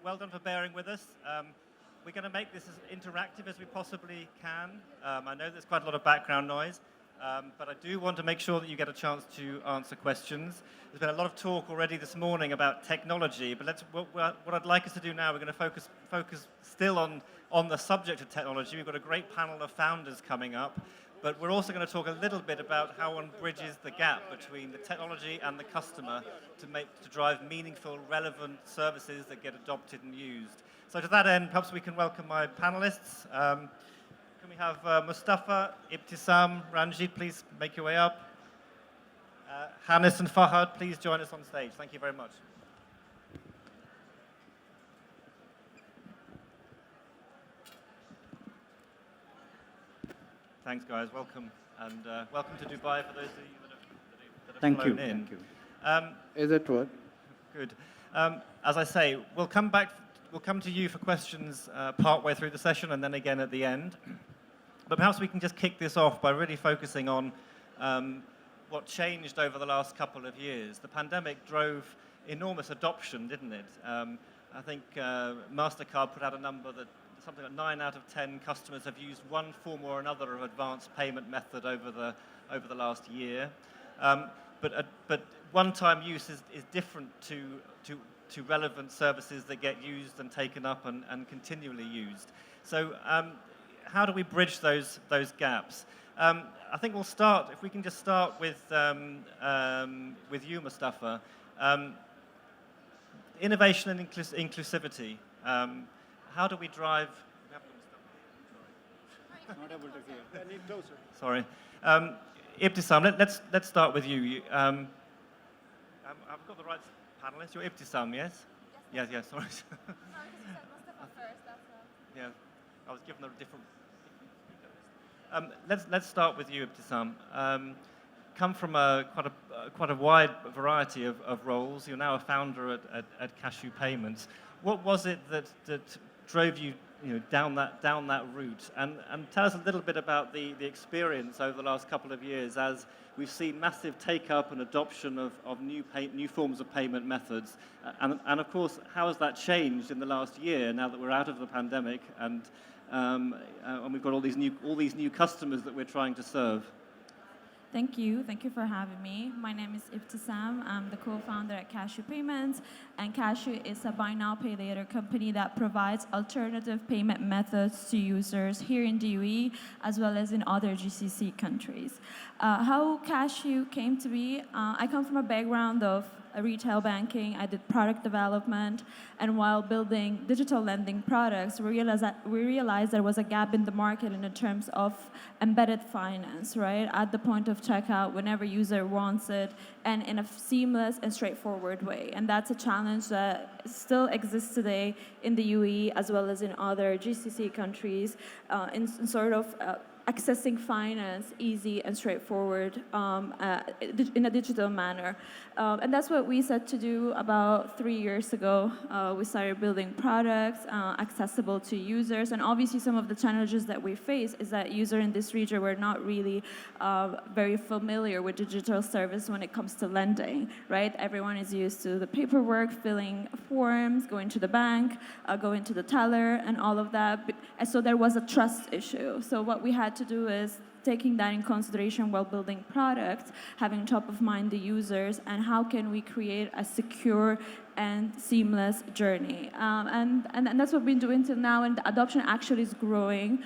well done for bearing with us. We're going to make this as interactive as we possibly can. I know there's quite a lot of background noise, but I do want to make sure that you get a chance to answer questions. There's been a lot of talk already this morning about technology, but what I'd like us to do now, we're going to focus still on the subject of technology. We've got a great panel of founders coming up, but we're also going to talk a little bit about how one bridges the gap between the technology and the customer to drive meaningful, relevant services that get adopted and used. So to that end, perhaps we can welcome my panelists. Can we have Mustafa, Ibtissam, Ranjith, please make your way up. Hannes and Fahad, please join us on stage. Thank you very much. Thanks, guys. Welcome. And welcome to Dubai for those of you that have flown in. Thank you. Is it what? Good. As I say, we'll come to you for questions partway through the session and then again at the end. But perhaps we can just kick this off by really focusing on what changed over the last couple of years. The pandemic drove enormous adoption, didn't it? I think MasterCard put out a number that something like 9 out of 10 customers have used one form or another of advanced payment method over the last year. But one-time use is different to relevant services that get used and taken up and continually used. So how do we bridge those gaps? I think we'll start, if we can just start with you, Mustafa. Innovation and inclusivity. How do we drive... Not able to hear. I need closer. Sorry. Ibtissam, let's start with you. I've got the right panelist. You're Ibtissam, yes? Yes, sorry. No, because you said Mustafa first, that's all. Yeah, I was given a different... Let's start with you, Ibtissam. Come from quite a wide variety of roles. You're now a founder at Cashew Payments. What was it that drove you, down that route? And tell us a little bit about the experience over the last couple of years as we've seen massive take-up and adoption of new forms of payment methods. And of course, how has that changed in the last year now that we're out of the pandemic and we've got all these new customers that we're trying to serve? Thank you for having me. My name is Ibtissam. I'm the co-founder at Cashew Payments, and Cashew is a buy now, pay later company that provides alternative payment methods to users here in the UAE as well as in other GCC countries. How Cashew came to be, I come from a background of retail banking. I did product development, and while building digital lending products, we realized there was a gap in the market in terms of embedded finance, right? At the point of checkout, whenever user wants it, and in a seamless and straightforward way. And that's a challenge that still exists today in the UAE as well as in other GCC countries, in sort of accessing finance easy and straightforward in a digital manner. And that's what we set to do about 3 years ago. We started building products accessible to users. And obviously some of the challenges that we face is that users in this region were not really very familiar with digital service when it comes to lending, right? Everyone is used to the paperwork, filling forms, going to the bank, going to the teller, and all of that. And so there was a trust issue. So what we had to do is taking that in consideration while building products, having top of mind the users, and how can we create a secure and seamless journey. And that's what we've been doing till now, and the adoption actually is growing.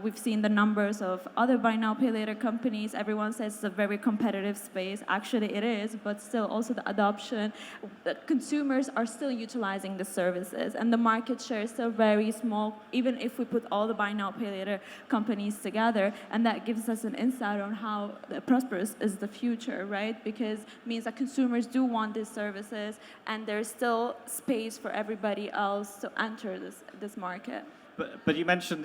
We've seen the numbers of other buy now, pay later companies. Everyone says it's a very competitive space. Actually it is, but still also the adoption. The consumers are still utilizing the services, and the market share is still very small, even if we put all the buy now, pay later companies together, and that gives us an insight on how prosperous is the future, right? Because it means that consumers do want these services, and there's still space for everybody else to enter this market. But you mentioned,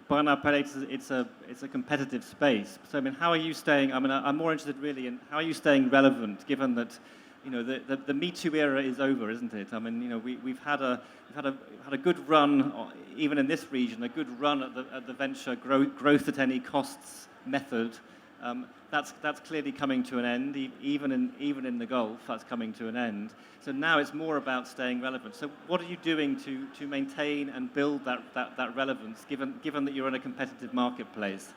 buy now, pay later, it's a competitive space. So I mean, how are you staying? I mean, I'm more interested really in how are you staying relevant, given that the Me Too era is over, isn't it? I mean, we've had a good run, even in this region, a good run at the venture growth at any costs method. That's clearly coming to an end. Even in the Gulf, that's coming to an end. So now it's more about staying relevant. So what are you doing to maintain and build that relevance, given that you're in a competitive marketplace?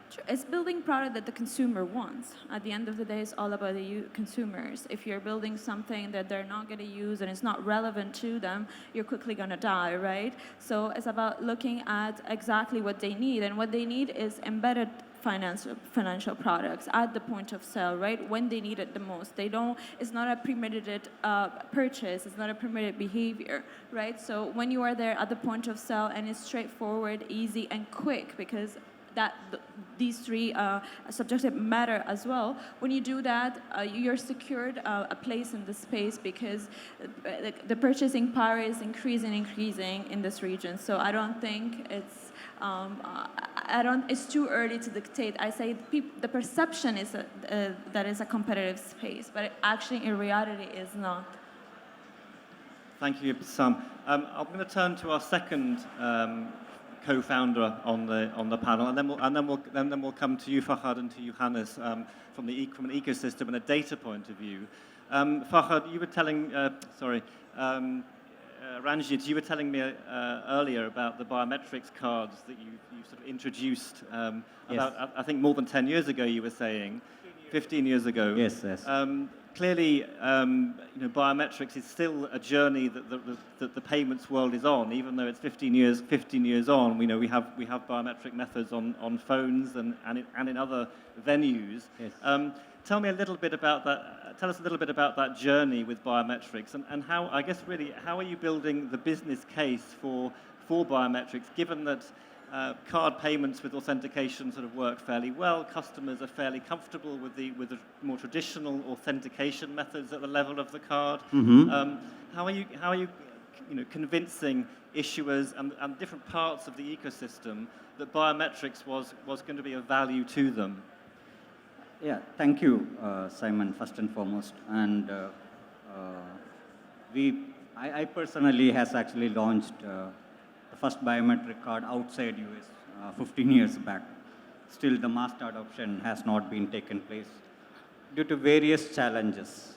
Sure. It's building product that the consumer wants. At the end of the day, it's all about the consumers. If you're building something that they're not going to use and it's not relevant to them, you're quickly going to die, right? So it's about looking at exactly what they need, and what they need is embedded financial products at the point of sale, right? When they need it the most. They don't. It's not a premeditated purchase. It's not a premeditated behavior, right? So when you are there at the point of sale and it's straightforward, easy, and quick, because these three subjects matter as well. When you do that, you're secured a place in the space, because the purchasing power is increasing in this region. So I don't think it's it's too early to dictate. I say the perception is that it's a competitive space, but actually in reality is not. Thank you, Ibtissam. I'm going to turn to our second co-founder on the panel, and then we'll come to you, Fahad, and to you, Hannes, from an ecosystem and a data point of view. Fahad, you were telling, Ranjith, you were telling me earlier about the biometrics cards that you sort of introduced about, I think, more than 10 years ago. You were saying, 15 years ago. Yes. Clearly, biometrics is still a journey that the payments world is on, even though it's 15 years on. We know we have biometric methods on phones and in other venues. Yes. Tell me a little bit about that. Tell us a little bit about that journey with biometrics, and how, I guess, really, how are you building the business case for biometrics, given that card payments with authentication sort of work fairly well. Customers are fairly comfortable with the more traditional authentication methods at the level of the card. Mm-hmm. How are you convincing issuers and different parts of the ecosystem that biometrics was going to be of value to them? Yeah, thank you, Simon, first and foremost. And I personally has actually launched the first biometric card outside US 15 years back. Still, the mass adoption has not been taken place due to various challenges,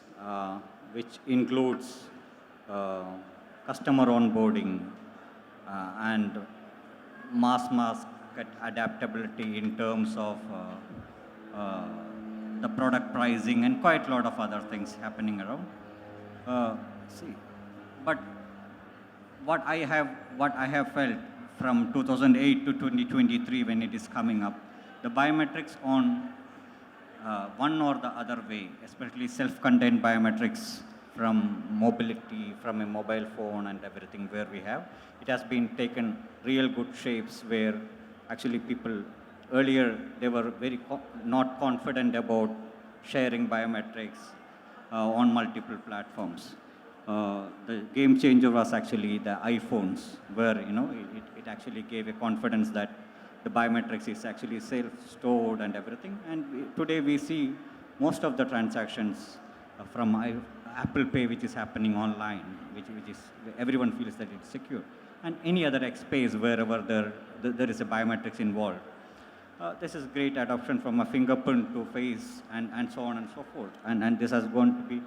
which includes customer onboarding and mass market adaptability in terms of the product pricing and quite a lot of other things happening around. But what I have felt from 2008 to 2023, when it is coming up, the biometrics on one or the other way, especially self-contained biometrics from mobility, from a mobile phone and everything where we have, it has been taken real good shapes where actually people earlier, they were very not confident about sharing biometrics on multiple platforms. The game changer was actually the iPhones, where it actually gave a confidence that the biometrics is actually self-stored and everything. And today we see most of the transactions from Apple Pay, which is happening online, which is everyone feels that it's secure, and any other space wherever there is a biometrics involved. This is great adoption from a fingerprint to face and so on and so forth. And this is going to be,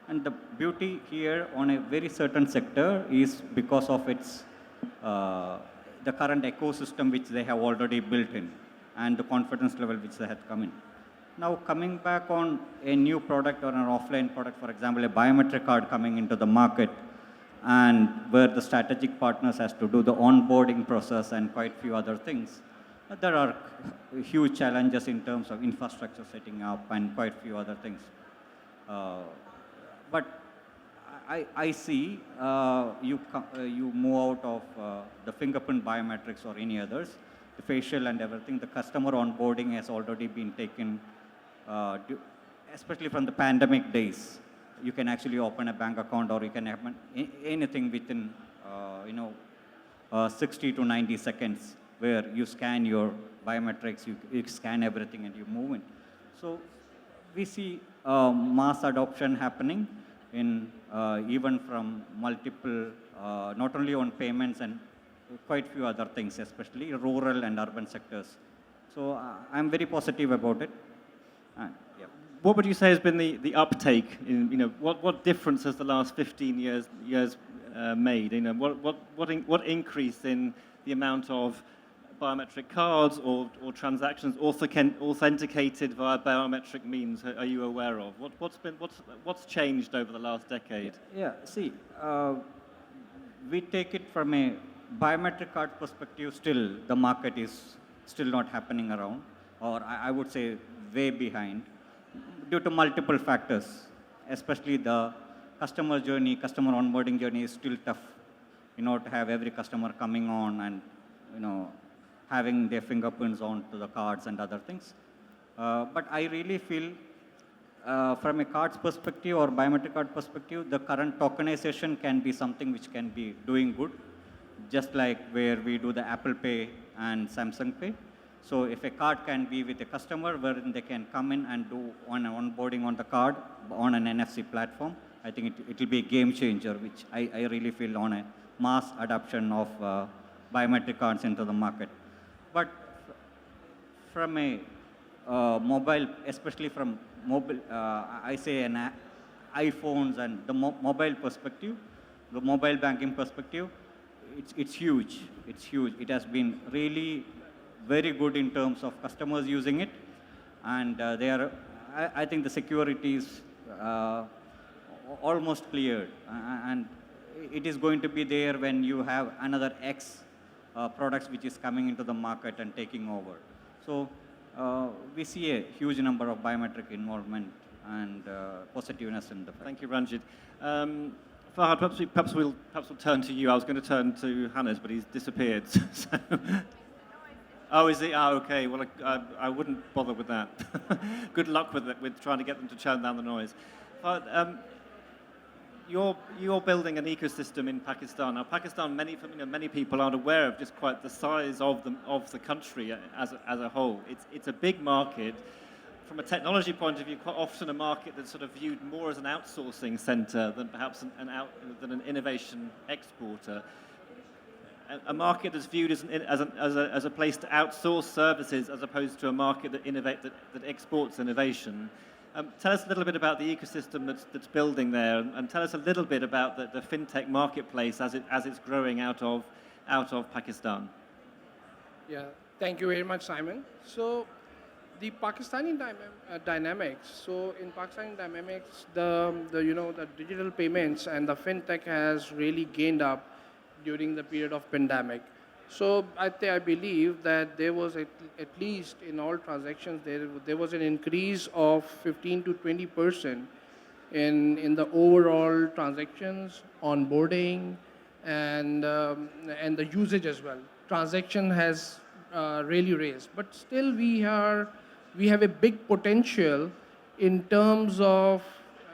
and the beauty here on a very certain sector is because of its the current ecosystem which they have already built in and the confidence level which they had come in. Now coming back on a new product or an offline product, for example, a biometric card coming into the market, and where the strategic partners has to do the onboarding process and quite few other things. There are huge challenges in terms of infrastructure setting up and quite few other things. But I see you move out of the fingerprint biometrics or any others, the facial and everything. The customer onboarding has already been taken, especially from the pandemic days. You can actually open a bank account, or you can have anything within 60 to 90 seconds, where you scan your biometrics, you scan everything and you move in. So we see mass adoption happening in even from multiple, not only on payments and quite few other things, especially rural and urban sectors. So I'm very positive about it. Yeah. What would you say has been the uptake? What difference has the last 15 years made? What increase in the amount of biometric cards or transactions authenticated via biometric means are you aware of? What's changed over the last decade? Yeah. See, we take it from a biometric card perspective. Still, the market is still not happening around, or I would say way behind, due to multiple factors. Especially the customer journey, customer onboarding journey is still tough. To have every customer coming on and having their fingerprints onto the cards and other things. But I really feel from a cards perspective or biometric card perspective, the current tokenization can be something which can be doing good, just like where we do the Apple Pay and Samsung Pay. So if a card can be with a customer, wherein they can come in and do onboarding on the card on an NFC platform, I think it will be a game changer, which I really feel on a mass adoption of biometric cards into the market. But from a mobile, especially from mobile, I say an iPhones and the mobile perspective, the mobile banking perspective, it's huge. It's huge. It has been really very good in terms of customers using it, and I think the security is almost cleared, and it is going to be there when you have another X products which is coming into the market and taking over. So we see a huge number of biometric involvement and positiveness in the fact. Thank you, Ranjith. Fahad, perhaps we'll turn to you. I was going to turn to Hannes, but he's disappeared. So. Oh, is he? Oh, okay. Well, I wouldn't bother with that. Good luck with it, with trying to get them to turn down the noise. Fahad, you're building an ecosystem in Pakistan. Now, Pakistan, many people aren't aware of just quite the size of the country as a whole. It's a big market. From a technology point of view, quite often a market that's sort of viewed more as an outsourcing center than perhaps than an innovation exporter. A market that's viewed as a place to outsource services as opposed to a market that exports innovation. Tell us a little bit about the ecosystem that's building there, and tell us a little bit about the fintech marketplace as it's growing out of Pakistan. Yeah, thank you very much, Simon. So, the Pakistani dynamics. So, in Pakistani dynamics, the digital payments and the fintech has really gained up during the period of pandemic. So I believe that there was at least in all transactions there was an increase of 15 to 20% in the overall transactions, onboarding, and the usage as well. Transaction has really raised, but still we have a big potential in terms of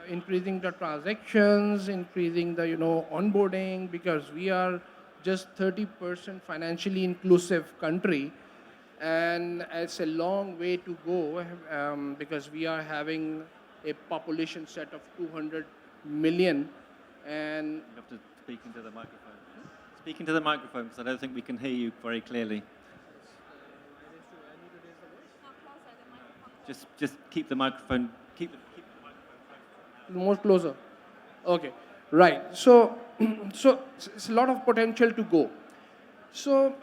increasing the transactions, increasing the onboarding, because we are just 30% financially inclusive country, and it's a long way to go because we are having a population set of 200 million, and You have to speak into the microphone. Speak into the microphone, because I don't think we can hear you very clearly. Just keep the microphone. Keep the microphone. more closer. Okay, right. So it's a lot of potential to go. So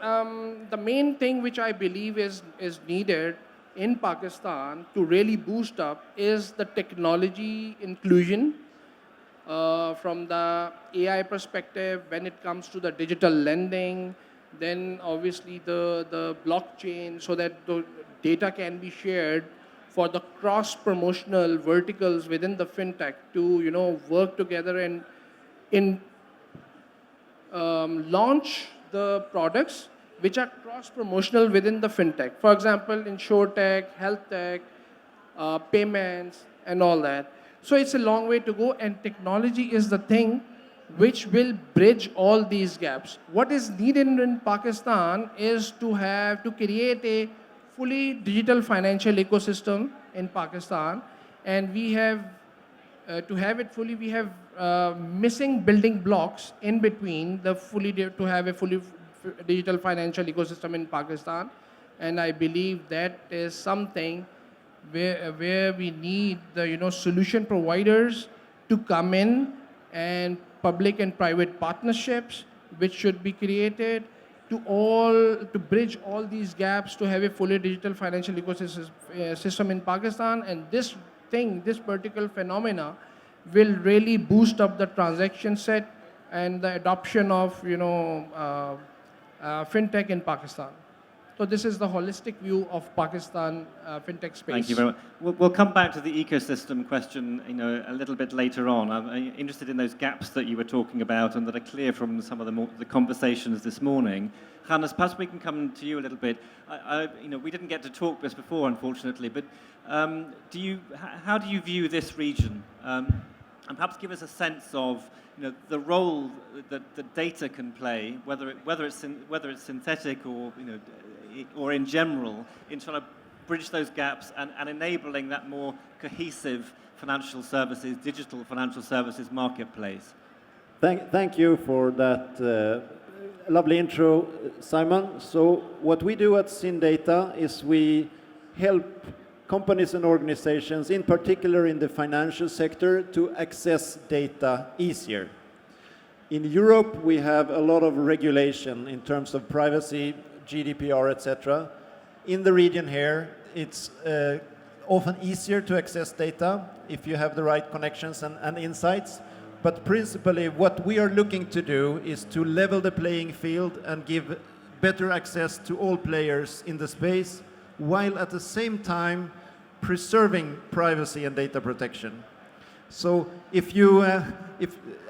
the main thing which I believe is needed in Pakistan to really boost up is the technology inclusion from the AI perspective when it comes to the digital lending, then obviously the blockchain, so that the data can be shared for the cross-promotional verticals within the fintech to work together and launch the products which are cross-promotional within the fintech. For example, insurtech, health tech, payments, and all that. So it's a long way to go, and technology is the thing which will bridge all these gaps. What is needed in Pakistan is to create a fully digital financial ecosystem in Pakistan, and we have to have it fully. We have missing building blocks in between to have a fully digital financial ecosystem in Pakistan, and I believe that is something where we need the solution providers to come in, and public and private partnerships which should be created to bridge all these gaps to have a fully digital financial ecosystem system in Pakistan. And this particular phenomena will really boost up the transaction set and the adoption of fintech in Pakistan. So this is the holistic view of Pakistan fintech space. Thank you very much. We'll come back to the ecosystem question, a little bit later on. I'm interested in those gaps that you were talking about and that are clear from some of the conversations this morning. Hannes, perhaps we can come to you a little bit. We didn't get to talk this before, unfortunately, but how do you view this region? And perhaps give us a sense of the role that the data can play, whether it's synthetic or in general, in trying to bridge those gaps and enabling that more cohesive financial services, digital financial services marketplace. Thank you for that lovely intro, Simon. So what we do at Syndata is we help companies and organizations, in particular in the financial sector, to access data easier. In Europe, we have a lot of regulation in terms of privacy, GDPR, etc. In the region here, it's often easier to access data if you have the right connections and insights. But principally, what we are looking to do is to level the playing field and give better access to all players in the space, while at the same time preserving privacy and data protection. So if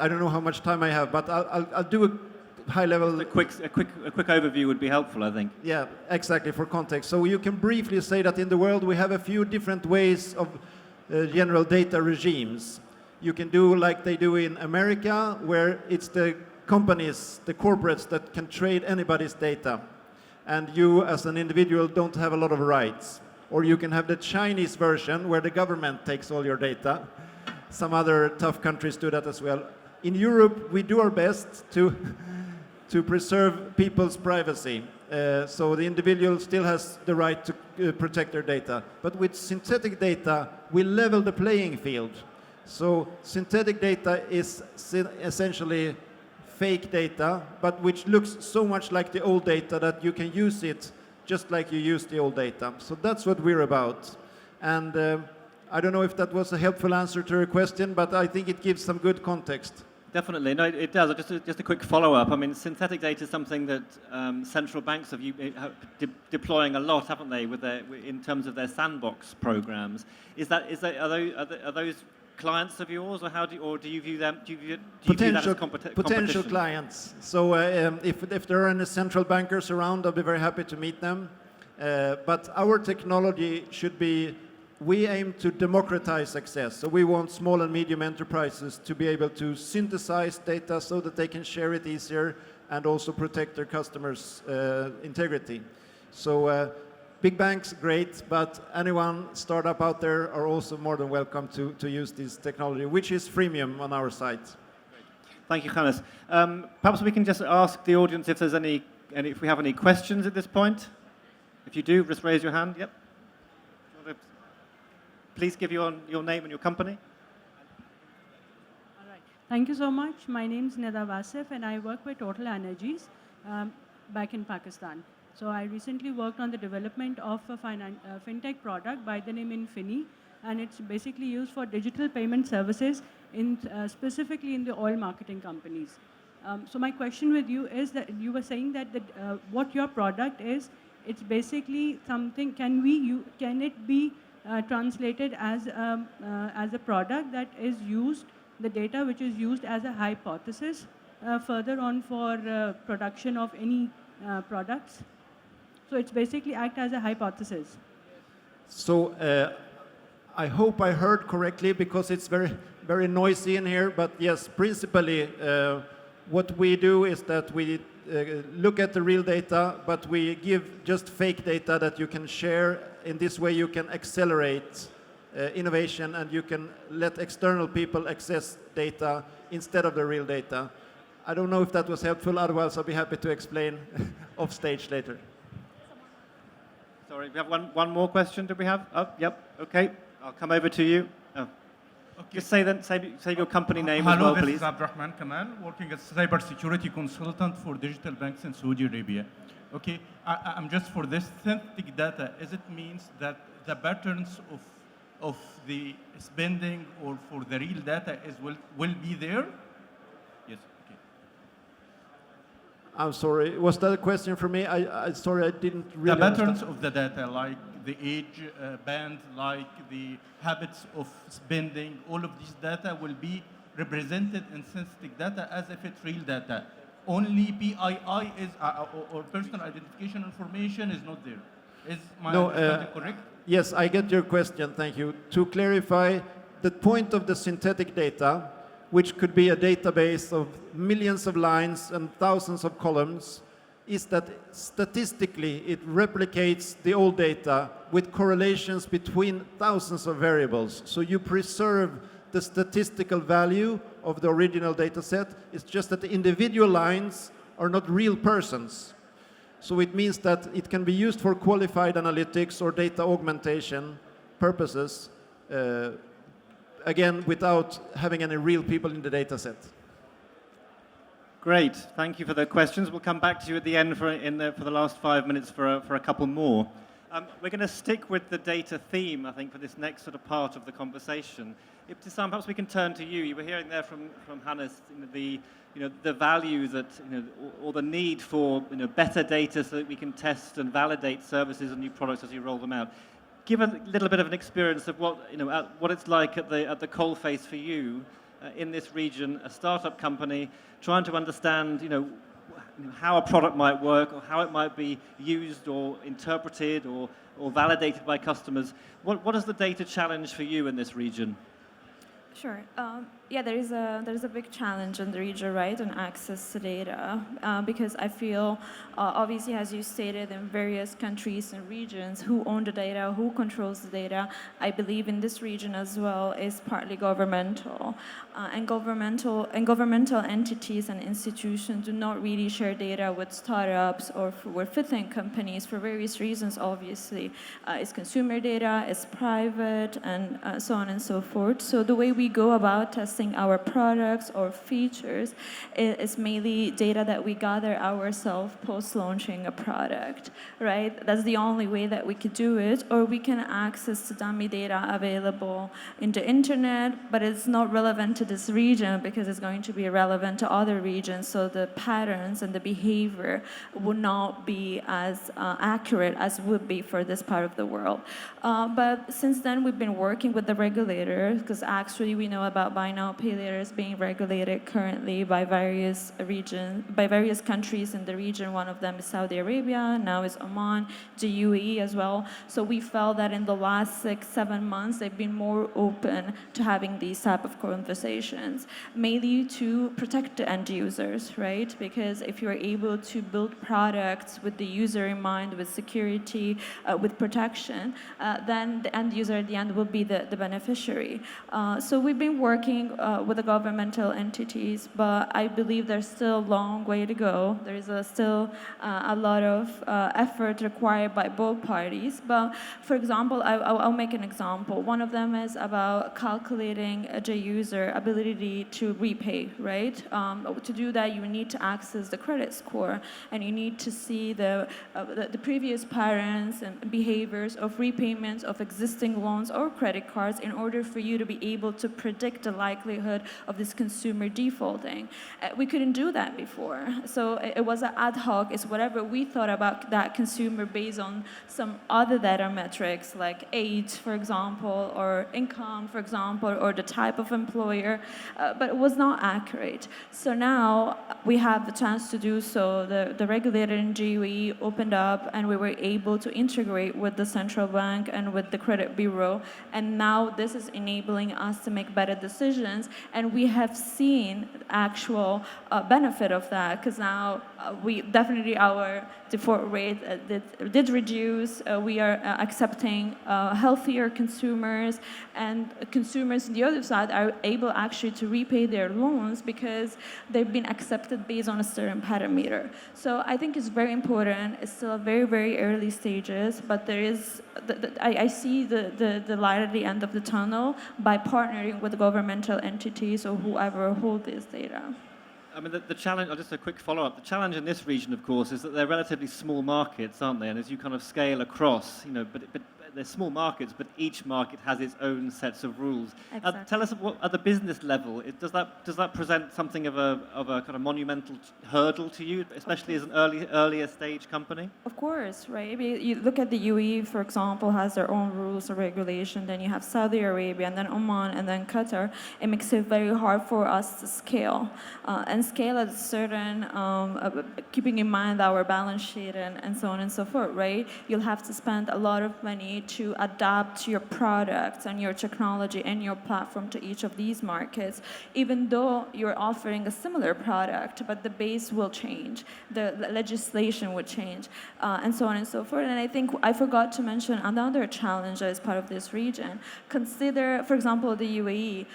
I don't know how much time I have, but I'll do a high level. A quick overview would be helpful, I think. Yeah, exactly, for context. So you can briefly say that in the world we have a few different ways of general data regimes. You can do like they do in America, where it's the companies, the corporates that can trade anybody's data. And you as an individual don't have a lot of rights. Or you can have the Chinese version where the government takes all your data. Some other tough countries do that as well. In Europe, we do our best to preserve people's privacy. So the individual still has the right to protect their data. But with synthetic data, we level the playing field. So synthetic data is essentially fake data, but which looks so much like the old data that you can use it just like you use the old data. So that's what we're about. And I don't know if that was a helpful answer to your question, but I think it gives some good context. Definitely, no, it does. Just a quick follow-up. I mean, synthetic data is something that central banks have deploying a lot, haven't they, in terms of their sandbox programs? Are those clients of yours, or do you view them? Do you view that as competition? Potential clients. So if there are any central bankers around, I'll be very happy to meet them. But our technology should be. We aim to democratize access. So we want small and medium enterprises to be able to synthesize data so that they can share it easier and also protect their customers' integrity. So big banks, great, but anyone startup out there are also more than welcome to use this technology, which is freemium on our site. Thank you, Hannes. Perhaps we can just ask the audience if there's if we have any questions at this point. If you do, just raise your hand. Yep. Please give your name and your company. All right. Thank you so much. My name is Ouassif, and I work with Total Energies back in Pakistan. So I recently worked on the development of a fintech product by the name Infini, and it's basically used for digital payment services, specifically in the oil marketing companies. So my question with you is that you were saying that what your product is, it's basically something. Can it be translated as a product that is used, the data which is used as a hypothesis further on for production of any products? So it's basically act as a hypothesis. So I hope I heard correctly because it's very, very noisy in here. But yes, principally what we do is that we look at the real data, but we give just fake data that you can share. In this way, you can accelerate innovation and you can let external people access data instead of the real data. I don't know if that was helpful, otherwise I'll be happy to explain off stage later. Sorry, we have one more question. Did we have? Oh, yep. Okay, I'll come over to you. Oh. Okay. Just say your company name as Hello, well, this please. is Abdurrahman Kamal, working as cybersecurity consultant for digital banks in Saudi Arabia. Okay, I'm just for this synthetic data. Is it means that the patterns of the spending or for the real data will be there? Yes. Okay. I'm sorry, was that a question for me? Sorry, I didn't really The patterns understand. of the data, like the age band, like the habits of spending, all of these data will be represented in synthetic data as if it's real data. Only PII is, or personal identification information is not there. Is my understanding correct? Yes, I get your question, thank you. To clarify, the point of the synthetic data, which could be a database of millions of lines and thousands of columns, is that statistically it replicates the old data with correlations between thousands of variables. So you preserve the statistical value of the original data set. It's just that the individual lines are not real persons. So it means that it can be used for qualified analytics or data augmentation purposes, again, without having any real people in the data set. Great, thank you for the questions. We'll come back to you at the end for the last 5 minutes for a couple more. We're going to stick with the data theme, I think, for this next sort of part of the conversation. Ibtissam, perhaps we can turn to you. You were hearing there from Hannes the value that or the need for better data so that we can test and validate services and new products as you roll them out. Give a little bit of an experience of what it's like at the coalface for you in this region, a startup company, trying to understand how a product might work or how it might be used or interpreted or validated by customers. What is the data challenge for you in this region? Sure. Yeah, there is a big challenge in the region, right, on access to data, because I feel, obviously, as you stated, in various countries and regions, who own the data, who controls the data, I believe in this region as well is partly governmental, and governmental entities and institutions do not really share data with startups or with fintech companies for various reasons. Obviously, it's consumer data, it's private, and so on and so forth. So the way we go about testing our products or features is mainly data that we gather ourselves post-launching a product, right? That's the only way that we could do it, or we can access the dummy data available in the internet, but it's not relevant to this region because it's going to be relevant to other regions, so the patterns and the behavior would not be as accurate as would be for this part of the world. But since then, we've been working with the regulators, because actually we know about buy now, pay later is being regulated currently by various countries in the region. One of them is Saudi Arabia, now is Oman, the UAE as well. So we felt that in the last 6-7 months, they've been more open to having these type of conversations, mainly to protect the end users, right? Because if you're able to build products with the user in mind, with security, with protection, then the end user at the end will be the beneficiary. So we've been working with the governmental entities, but I believe there's still a long way to go. There is still a lot of effort required by both parties. But for example, I'll make an example. One of them is about calculating the user ability to repay, right? To do that, you need to access the credit score, and you need to see the previous patterns and behaviors of repayments of existing loans or credit cards in order for you to be able to predict the likelihood of this consumer defaulting. We couldn't do that before. So it was an ad hoc, it's whatever we thought about that consumer based on some other data metrics like age, for example, or income, for example, or the type of employer, but it was not accurate. So now we have the chance to do so. The regulator in GUE opened up, and we were able to integrate with the central bank and with the credit bureau, and now this is enabling us to make better decisions, and we have seen actual benefit of that, because now we definitely our default rate did reduce. We are accepting healthier consumers, and consumers on the other side are able actually to repay their loans because they've been accepted based on a certain parameter. So I think it's very important. It's still very, very early stages, but there is, I see the light at the end of the tunnel by partnering with governmental entities or whoever hold this data. I mean, the challenge, just a quick follow-up, the challenge in this region, of course, is that they're relatively small markets, aren't they? And as you kind of scale across, but they're small markets, but each market has its own sets of rules. Exactly. Tell us, what, at the business level, does that present something of a kind of monumental hurdle to you, especially as an earlier stage company? Of course, right? I mean, you look at the UAE, for example, has their own rules or regulation. Then you have Saudi Arabia, and then Oman, and then Qatar. It makes it very hard for us to scale, and scale at a certain, keeping in mind our balance sheet and so on and so forth, right? You'll have to spend a lot of money to adapt your products and your technology and your platform to each of these markets, even though you're offering a similar product, but the base will change, the legislation would change, and so on and so forth. And I think I forgot to mention another challenge as part of this region. Consider, for example, the UAE,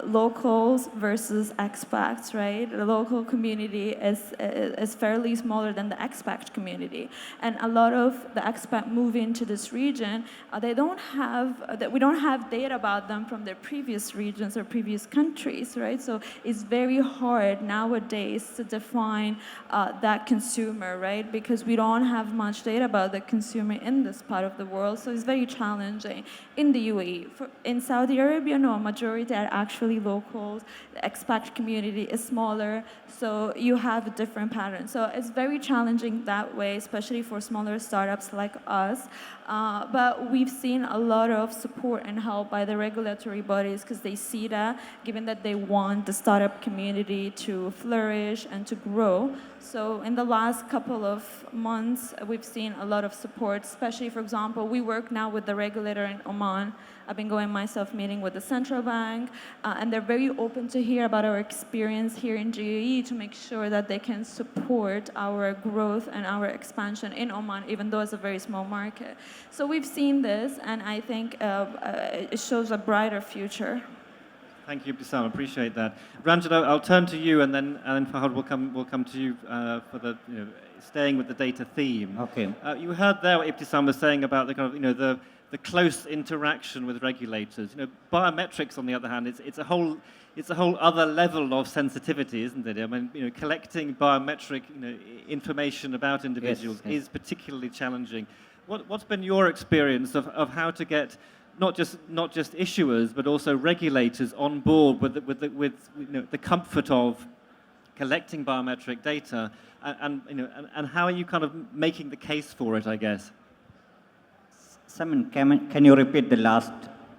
locals versus expats, right? The local community is fairly smaller than the expat community. And a lot of the expat move into this region, we don't have data about them from their previous regions or previous countries, right? So it's very hard nowadays to define that consumer, right? Because we don't have much data about the consumer in this part of the world, so it's very challenging. In the UAE, in Saudi Arabia, no, majority are actually locals. The expat community is smaller, so you have a different pattern. So it's very challenging that way, especially for smaller startups like us. But we've seen a lot of support and help by the regulatory bodies because they see that, given that they want the startup community to flourish and to grow. So in the last couple of months, we've seen a lot of support, especially, for example, we work now with the regulator in Oman. I've been going myself meeting with the central bank, and they're very open to hear about our experience here in GAE to make sure that they can support our growth and our expansion in Oman, even though it's a very small market. So we've seen this, and I think it shows a brighter future. Thank you, Ibtissam. Appreciate that. Ranjith, I'll turn to you, and then Fahad will come to you for the staying with the data theme. Okay. You heard there what Ibtissam was saying about the kind of the close interaction with regulators. Biometrics, on the other hand, it's a whole other level of sensitivity, isn't it? I mean, collecting biometric information about individuals Yes. is particularly challenging. What's been your experience of how to get not just issuers but also regulators on board with the comfort of collecting biometric data, and how are you kind of making the case for it, I guess? Simon, can you repeat the last?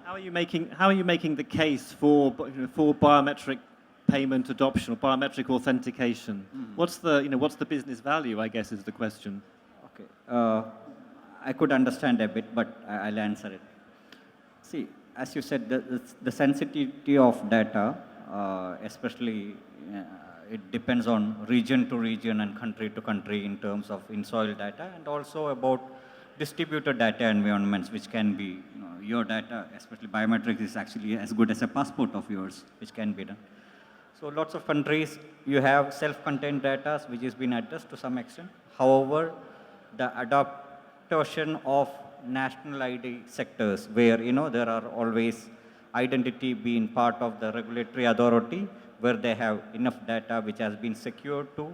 How are you making the case for biometric payment adoption or biometric authentication? Mm-hmm. What's the business value, I guess, is the question. Okay. I could understand a bit, but I'll answer it. See, as you said, the sensitivity of data, especially it depends on region to region and country to country in terms of in-soil data, and also about distributed data environments, which can be your data, especially biometrics, is actually as good as a passport of yours, which can be done. So lots of countries, you have self-contained data, which has been addressed to some extent. However, the adoption of national ID sectors, where there are always identity being part of the regulatory authority, where they have enough data which has been secured to,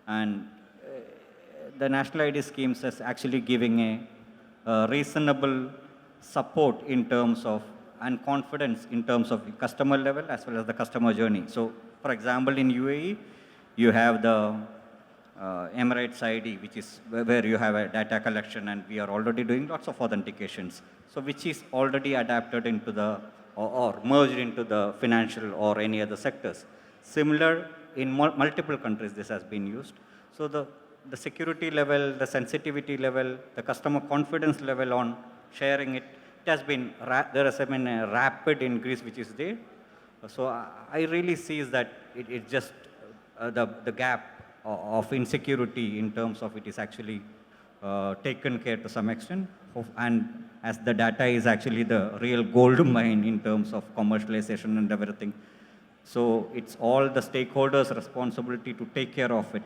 and the national ID schemes is actually giving a reasonable support in terms of, and confidence in terms of customer level as well as the customer journey. So, for example, in UAE, you have the Emirates ID, which is where you have a data collection, and we are already doing lots of authentications. So, which is already adapted into the, or merged into the financial or any other sectors. Similar in multiple countries, this has been used. So, the security level, the sensitivity level, the customer confidence level on sharing it, has been, there has been a rapid increase which is there. So I really see is that it just, the gap of insecurity in terms of it is actually taken care to some extent, and as the data is actually the real gold mine in terms of commercialization and everything. So it's all the stakeholders' responsibility to take care of it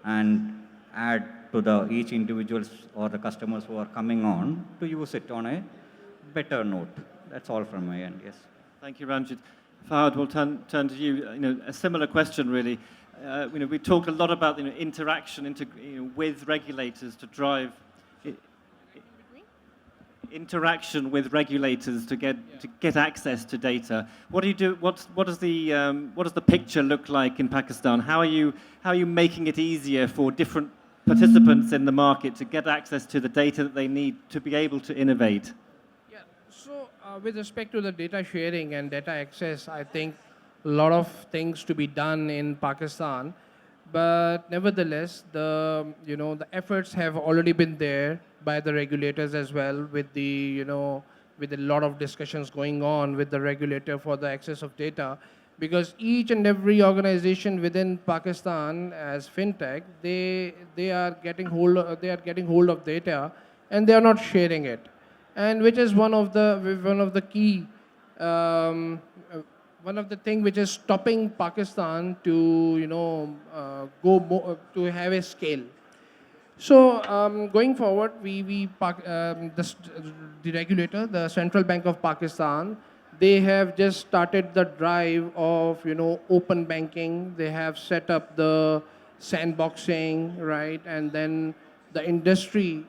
and add to the each individuals or the customers who are coming on to use it on a better note. That's all from my end, yes. Thank you, Ranjith. Fahad, we'll turn to you. You know, a similar question, really. You know, we talked a lot about interaction with regulators to drive interaction with regulators to get access to data. What do you do? What does the picture look like in Pakistan? How are you making it easier for different participants in the market to get access to the data that they need to be able to innovate? Yeah. So with respect to the data sharing and data access, I think a lot of things to be done in Pakistan, but nevertheless, the efforts have already been there by the regulators as well, with with a lot of discussions going on with the regulator for the access of data, because each and every organization within Pakistan as fintech, they are getting hold of data, and they are not sharing it, and which is one of the key. One of the things which is stopping Pakistan to to have a scale. So going forward, the regulator, the Central Bank of Pakistan, they have just started the drive of open banking. They have set up the sandboxing, right, and then the industry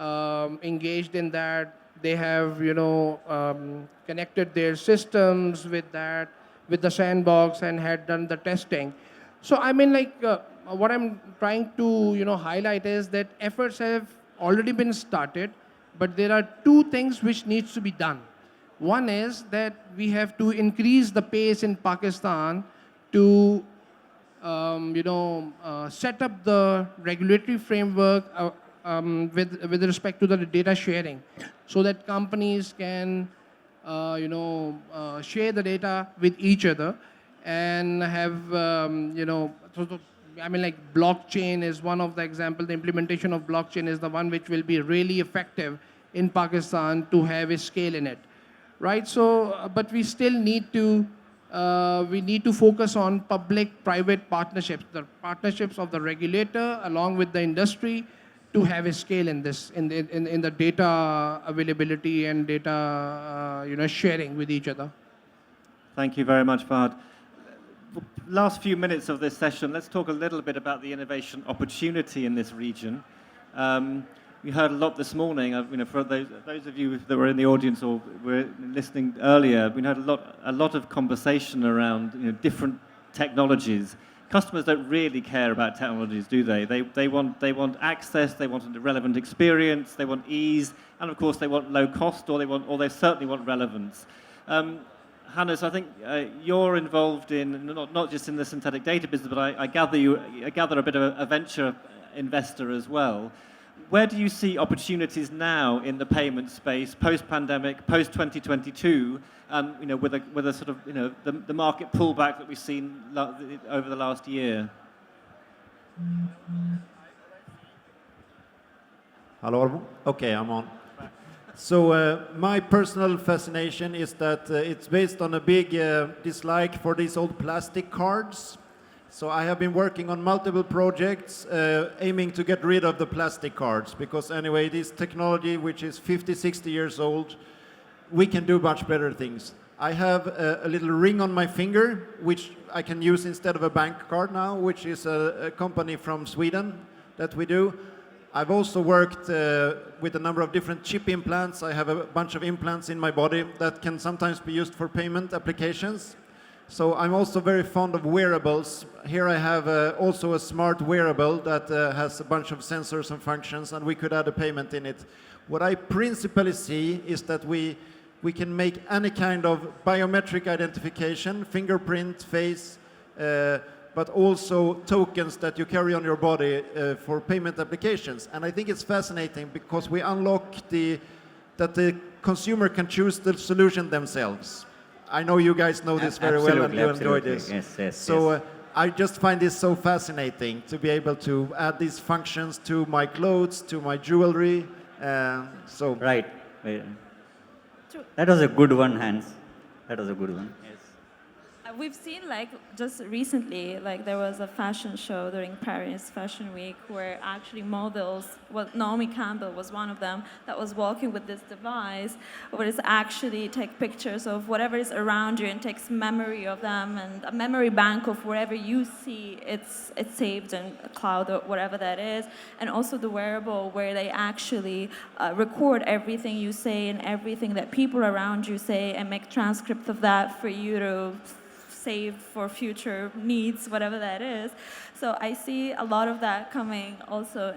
engaged in that. They have connected their systems with the sandbox and had done the testing. So I mean, what I'm trying to highlight is that efforts have already been started, but there are two things which needs to be done. One is that we have to increase the pace in Pakistan to set up the regulatory framework with respect to the data sharing, so that companies can share the data with each other and have blockchain is one of the examples. The implementation of blockchain is the one which will be really effective in Pakistan to have a scale in it, right? So, but we still need to focus on public-private partnerships, the partnerships of the regulator along with the industry, to have a scale in this, in the data availability and data sharing with each other. Thank you very much, Fahad. Last few minutes of this session, let's talk a little bit about the innovation opportunity in this region. We heard a lot this morning. For those of you that were in the audience or were listening earlier, we heard a lot of conversation around different technologies. Customers don't really care about technologies, do they? They want access, they want a relevant experience, they want ease, and of course they want low cost, or they certainly want relevance. Hannes, I think you're involved in not just in the synthetic data business, but I gather a bit of a venture investor as well. Where do you see opportunities now in the payment space, post-pandemic, post-2022, with a sort of the market pullback that we've seen over the last year? Hello. Okay, I'm on. So my personal fascination is that it's based on a big dislike for these old plastic cards. So I have been working on multiple projects aiming to get rid of the plastic cards, because anyway, this technology, which is 50, 60 years old, we can do much better things. I have a little ring on my finger, which I can use instead of a bank card now, which is a company from Sweden that we do. I've also worked with a number of different chip implants. I have a bunch of implants in my body that can sometimes be used for payment applications. So I'm also very fond of wearables. Here I have also a smart wearable that has a bunch of sensors and functions, and we could add a payment in it. What I principally see is that we can make any kind of biometric identification, fingerprint, face, but also tokens that you carry on your body for payment applications. And I think it's fascinating because we unlock that the consumer can choose the solution themselves. I know you guys know this very well, and you enjoy this. Yes, yes. So I just find this so fascinating to be able to add these functions to my clothes, to my jewelry. So Right. That was a good one, Hans. That was a good one. Yes. We've seen, like, just recently, like, there was a fashion show during Paris Fashion Week where actually models, well, Naomi Campbell was one of them, that was walking with this device where it's actually take pictures of whatever is around you and takes memory of them, and a memory bank of wherever you see it's saved in a cloud or whatever that is. And also the wearable where they actually record everything you say and everything that people around you say and make transcripts of that for you to save for future needs, whatever that is. So I see a lot of that coming also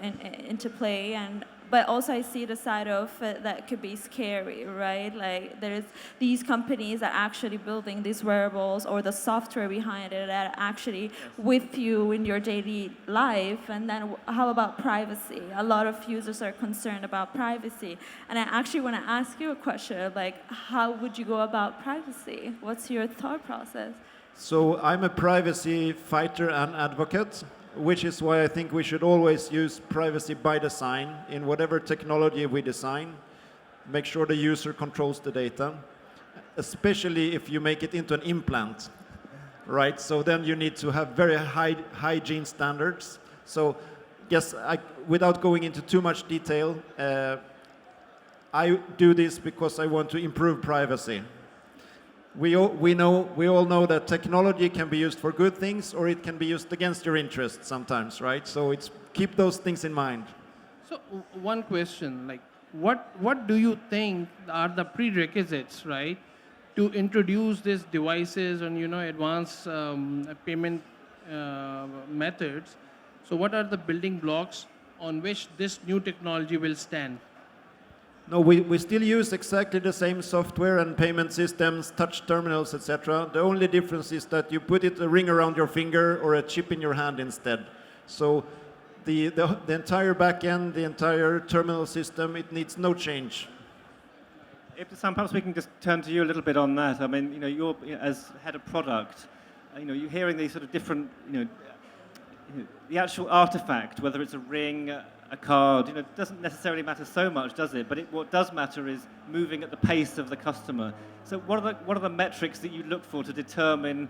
into play, but also I see the side of it that could be scary, right? Like there's these companies that are actually building these wearables or the software behind it that are actually with you in your daily life. And then how about privacy? A lot of users are concerned about privacy. And I actually want to ask you a question, like how would you go about privacy? What's your thought process? So I'm a privacy fighter and advocate, which is why I think we should always use privacy by design in whatever technology we design. Make sure the user controls the data, especially if you make it into an implant, right? So then you need to have very high hygiene standards. So yes, without going into too much detail, I do this because I want to improve privacy. We all know that technology can be used for good things or it can be used against your interests sometimes, right? So keep those things in mind. So one question, like what do you think are the prerequisites, right, to introduce these devices and advanced payment methods? So what are the building blocks on which this new technology will stand? No, we still use exactly the same software and payment systems, touch terminals, etc. The only difference is that you put a ring around your finger or a chip in your hand instead. So the entire backend, the entire terminal system, it needs no change. Ibtissam, perhaps we can just turn to you a little bit on that. I mean, you're as head of product, you're hearing these sort of different, the actual artifact, whether it's a ring, a card, doesn't necessarily matter so much, does it? But what does matter is moving at the pace of the customer. So what are the metrics that you look for to determine,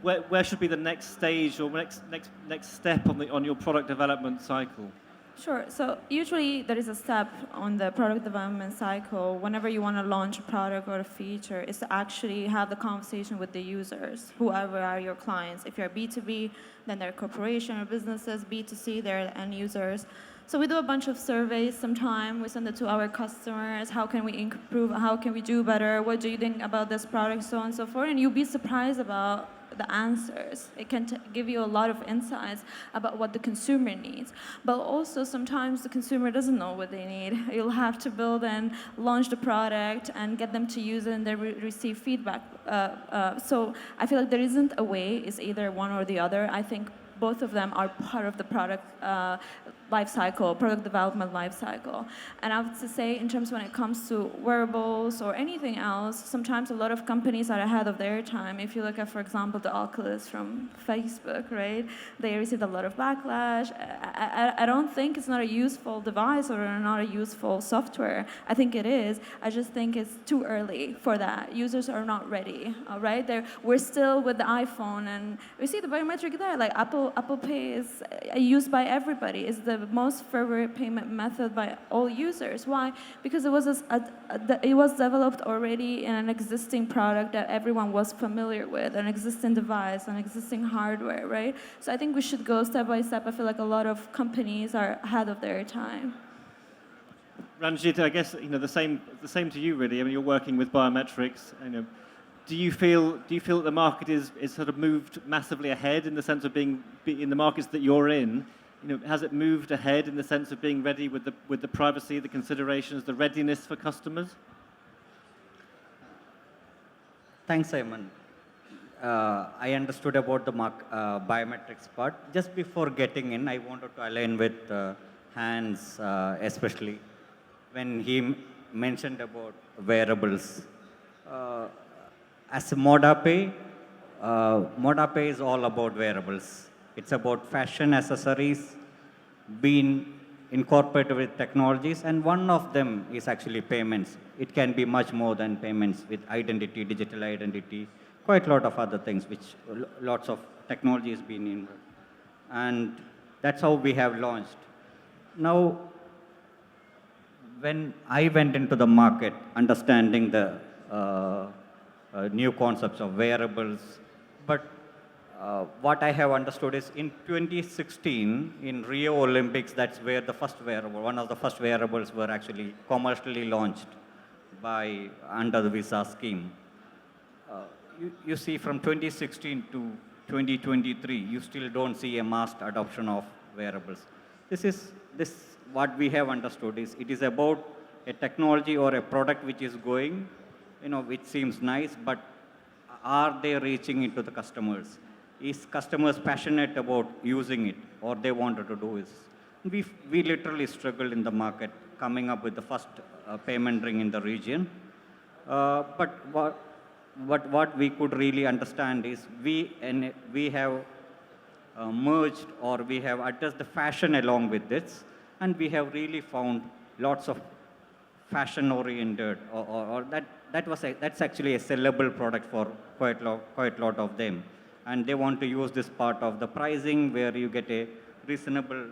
where should be the next stage or next step on your product development cycle? Sure. So usually there is a step on the product development cycle whenever you want to launch a product or a feature is to actually have the conversation with the users, whoever are your clients. If you're B2B, then they're corporation or businesses. B2C, they're the end users. So we do a bunch of surveys sometime. We send it to our customers. How can we improve? How can we do better? What do you think about this product? So on and so forth. And you'll be surprised about the answers. It can give you a lot of insights about what the consumer needs. But also sometimes the consumer doesn't know what they need. You'll have to build and launch the product and get them to use it and then receive feedback. So I feel like there isn't a way. It's either one or the other. I think both of them are part of the product life cycle, product development life cycle. And I would say in terms when it comes to wearables or anything else, sometimes a lot of companies are ahead of their time. If you look at, for example, the Oculus from Facebook, right? They received a lot of backlash. I don't think it's not a useful device or not a useful software. I think it is. I just think it's too early for that. Users are not ready, all right? We're still with the iPhone, and we see the biometric there. Like Apple Pay is used by everybody. It's the most favorite payment method by all users. Why? Because it was developed already in an existing product that everyone was familiar with, an existing device, an existing hardware, right? So I think we should go step by step. I feel like a lot of companies are ahead of their time. Ranjith, I guess the same to you really. I mean, you're working with biometrics. Do you feel that the market is sort of moved massively ahead in the sense of being in the markets that you're in? Has it moved ahead in the sense of being ready with the privacy, the considerations, the readiness for customers? Thanks, Simon. I understood about the biometrics part. Just before getting in, I wanted to align with Hans, especially when he mentioned about wearables. As a ModaPay, ModaPay is all about wearables. It's about fashion accessories being incorporated with technologies, and one of them is actually payments. It can be much more than payments with identity, digital identity, quite a lot of other things, which lots of technology has been in. And that's how we have launched. Now, when I went into the market, understanding the new concepts of wearables, but what I have understood is in 2016, in Rio Olympics, that's where the first wearable, one of the first wearables were actually commercially launched by under the Visa scheme. You see from 2016 to 2023, you still don't see a mass adoption of wearables. What we have understood is it is about a technology or a product which is going, which seems nice, but are they reaching into the customers? Is customers passionate about using it, or they wanted to do is? We literally struggled in the market coming up with the first payment ring in the region. But what we could really understand is we have merged, or we have addressed the fashion along with this, and we have really found lots of fashion-oriented, or that's actually a sellable product for quite a lot of them. And they want to use this part of the pricing where you get a reasonable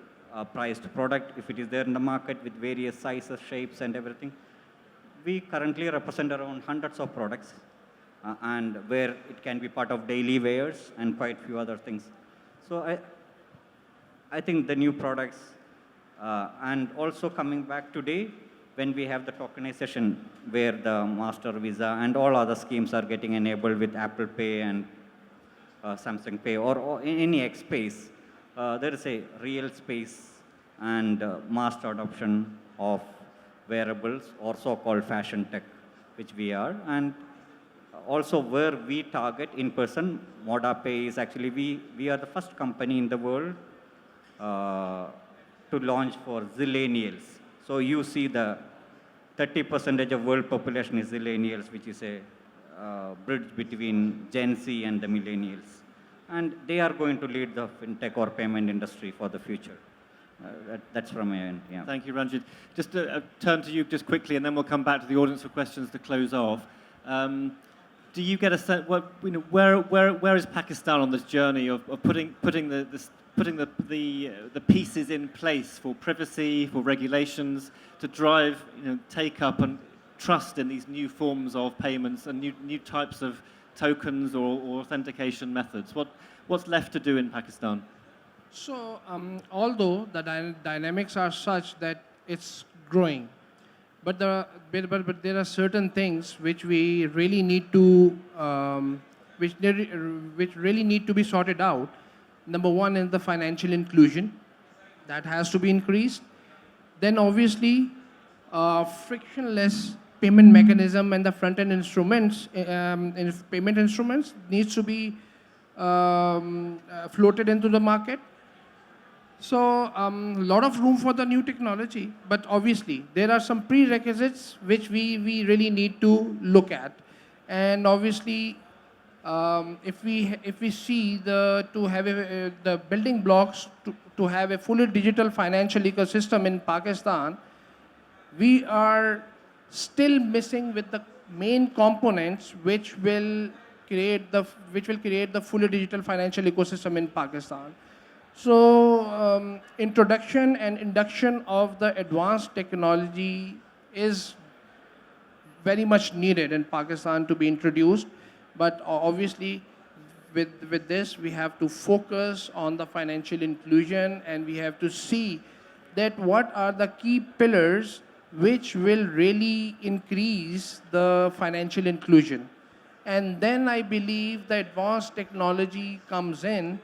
priced product if it is there in the market with various sizes, shapes, and everything. We currently represent around hundreds of products, and where it can be part of daily wears and quite a few other things. So I think the new products, and also coming back today, when we have the tokenization where the Master Visa and all other schemes are getting enabled with Apple Pay and Samsung Pay or in any X space, there is a real space and mass adoption of wearables or so-called fashion tech, which we are. And also where we target in person, ModaPay is actually, we are the first company in the world to launch for zillennials. So you see the 30% of world population is zillennials, which is a bridge between Gen Z and the millennials. And they are going to lead the fintech or payment industry for the future. That's from my end. Yeah. Thank you, Ranjith. Just to turn to you just quickly, and then we'll come back to the audience for questions to close off. Do you get a sense? Where is Pakistan on this journey of putting the pieces in place for privacy, for regulations, to drive take up and trust in these new forms of payments and new types of tokens or authentication methods? What's left to do in Pakistan? So, although the dynamics are such that it's growing, but there are certain things which we really need to which really need to be sorted out. Number one is the financial inclusion that has to be increased. Then obviously, frictionless payment mechanism and the front-end instruments, payment instruments needs to be floated into the market. So a lot of room for the new technology, but obviously there are some prerequisites which we really need to look at. And obviously, if we see the building blocks to have a fully digital financial ecosystem in Pakistan, we are still missing with the main components which will create the fully digital financial ecosystem in Pakistan. So introduction and induction of the advanced technology is very much needed in Pakistan to be introduced. But obviously, with this, we have to focus on the financial inclusion, and we have to see that what are the key pillars which will really increase the financial inclusion. And then I believe the advanced technology comes in,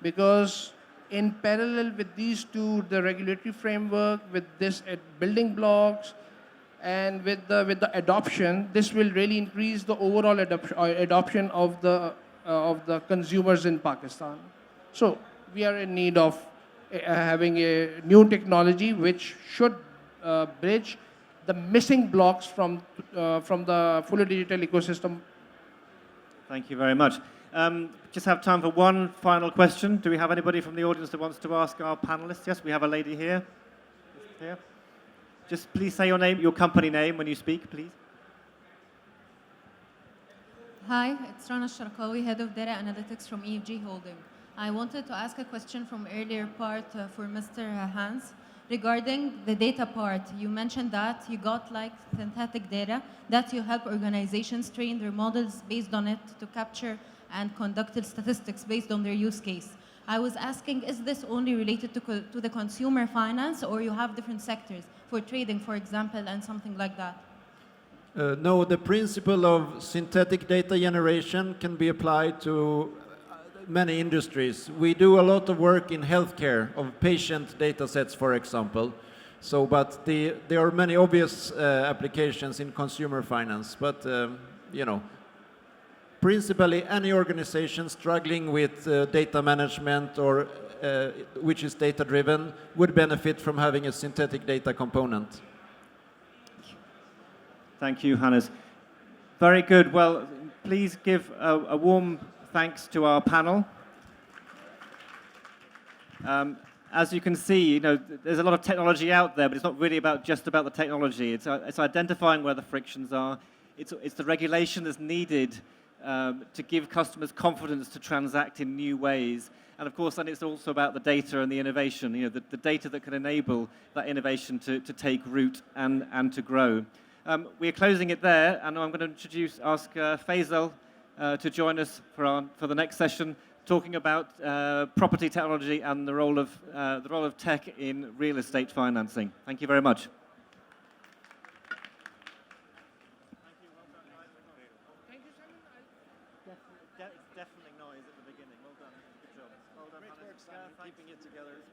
because in parallel with these two, the regulatory framework, with this building blocks, and with the adoption, this will really increase the overall adoption of the consumers in Pakistan. So we are in need of having a new technology which should bridge the missing blocks from the fully digital ecosystem. Thank you very much. Just have time for one final question. Do we have anybody from the audience that wants to ask our panelists? Yes, we have a lady here. Here. Just please say your name, your company name when you speak, please. Hi, it's Rana Sharqawi, Head of Data Analytics from EFG Holding. I wanted to ask a question from earlier part for Mr. Hans regarding the data part. You mentioned that you got like synthetic data that you help organizations train their models based on it to capture and conduct statistics based on their use case. I was asking, is this only related to the consumer finance, or you have different sectors for trading, for example, and something like that? No, the principle of synthetic data generation can be applied to many industries. We do a lot of work in healthcare of patient data sets, for example. So, but there are many obvious applications in consumer finance. But, you know, principally any organization struggling with data management or which is data-driven would benefit from having a synthetic data component. Thank you, Hannes. Very good. Well, please give a warm thanks to our panel. As you can see, you know, there's a lot of technology out there, but it's not really just about the technology. It's identifying where the frictions are. It's the regulation that's needed to give customers confidence to transact in new ways. And of course, then it's also about the data and the innovation, you know, the data that can enable that innovation to take root and to grow. We are closing it there, and I'm going to ask Faisal to join us for the next session, talking about property technology and the role of tech in real estate financing. Thank you very much. Definitely noise at the beginning. Well done. Good job. Well done, Hannes. Keeping it together.